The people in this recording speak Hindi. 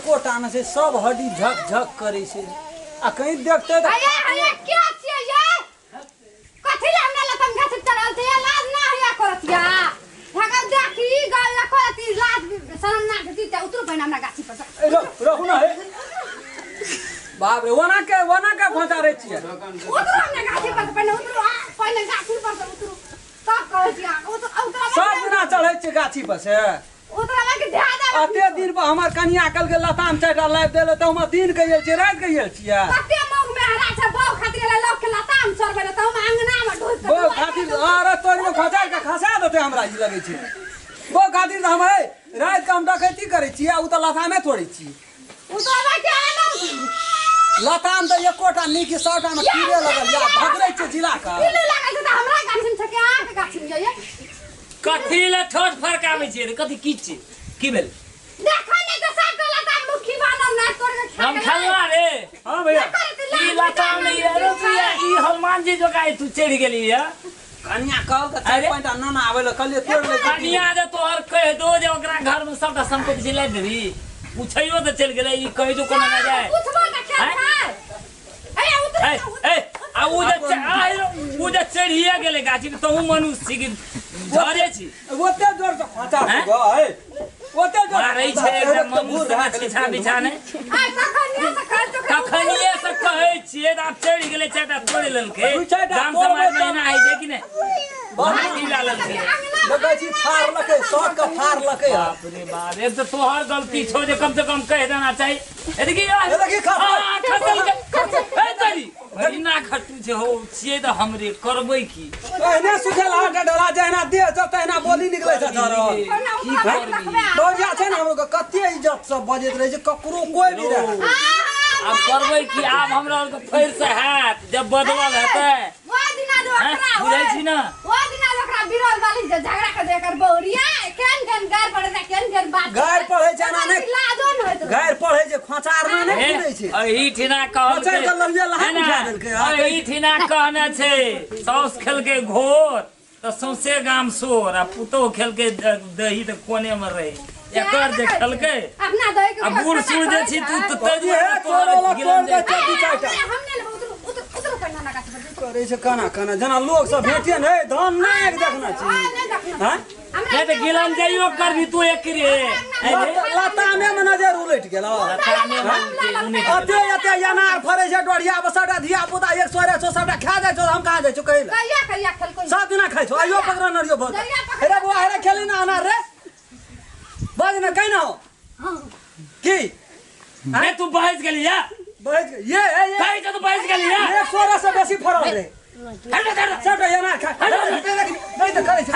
एको टान से सब हड्डी झक झक करे से आ कहीं देखते तो अरे क्या छिए ये कथि ले हमरा लतम घास चढ़ल थे लाज ना हया करतिया भगा देखी गया करती लाज शरम ना देती त उतरो पहिना हमरा गाछी पर रहु ना है बाप रे वना के फंसा रे छिए उतरो हमरा गाछी पर पहिना उतरो पहिना गाछी पर उतरो तब कहै छिया उतरो सब दिना चढ़ै छिए गाछी पर से उतरो लगे ध्यान दे अते दिन पर हमर कनिया कल के लताम चाटा लाइब देले त हम दिन के गेल छी रात के गेल छिए कते मोग में हरा छ बौ खातिर ले लोग के लताम चढ़बे त हम अंगना में ढोस के बौ खातिर अरे तोर में खचा के खसा देते हमरा ई लगे छै बौ खातिर त हम रात के हम डकैती करे छी आ उ त लतामे तोड़ै छी उतरो के आनो लताम त एकोटा नीक 100टा में कीड़े लगल या भगरै छै जिला का किलो लागै छै त हमरा गाछी में छ के आ के गाछी में ये कथी ले ठोस फरकाबै छी रे कथी की छी की भेल देखो ने तो सब तो लताम मुखी बनल ना तोड़ के खा हम खल्ला रे हां भैया ई लताम नहीं है रे भैया ई हनुमान जी जो गाय तू चढ़ गेली है कनिया कहल त 4 ना आवे ल कल तोड़ ले कनिया जे तोहर कह दो जे ओकरा घर में सबटा संपत्ति जिला देबी पूछैयो त चल गेलै ई कह दो कोनो ना जाए पूछबो त क्या खाए अरे उतर आ उ जे चढ़िए गेलै गाछी त तू मनुष्य छी कि झरे छी ओते जोर से खचा गो है ओते जोर मारै छै एकदम मनुष्य छिछा बिछाने आ कखनिए से कहै छियै त आब चढ़ि गेलै चाटा तोड़ लेलकै गाम समाज में एना है कि नहीं बहुत ढीला ललकै लगे छी फाड़ लके शॉट का फाड़ लके बाप रे बाप एक तो तोहर गलती छौ जे कम से कम कह देना चाहिए ए देखी खसल ए तरी ना खट्टू छै हो छियै त हमरे करबै की कहने सुखल हाट डला जहना दे तहना बोली निकलै छै धरो की करबी बढ़िया छै ना हमरो कते इज्जत से बजैत रहे छै ककरो कोई भी रहे अब करबै की आब हमरा के फेर से हाथ जब बदलल हेतै वो दिना जो ओकरा बुझै छी ना वो दिना जो ओकरा बिरोल वाली जे झगड़ा कर देकर बहुरिया केन गार पड़े ना केन बात गार पढ़ै छै ना ने लाजो न होत गार पढ़ै छै खोचार ना ने बुझै छै एही ठिना कहल खोचार के लगिया लहा बुझा देलकै एही ठिना कहने छै सौस खेलकै घोर त सौसे गाम सोर आ पुतो खेलकै दही त कोने में रहे एकर जे खेलकै अपना दही के आ बूढ़ सूढ़ जे छी तू त तेजी ये तोरो कोन के चटी चाटा हमने उतर पहिना ना गाछ पर करे छै काना जना लोग सब भेटिए नै धान नै देखना छै हां नै त गिलन जाइयो करबी तू एकरे लतामे में नजर उलट गेलो अते अनार फरे छै डोढ़िया बसटा धिया पुता 100 सबटा खा जाय छौ हम कहा जाय छौ कहै कहिया खेलको सब दिना खाइ छौ आइयो पकड़ नरियो भर अरे बुआ अरे खेली ना अनार रे बाज ना कहि ना हां की अरे तू बहस गेली या बहस ये कहि त तू बहस गेली या 100 से बेसी फरल रे हट सबटा अनार खा नहीं त करे छै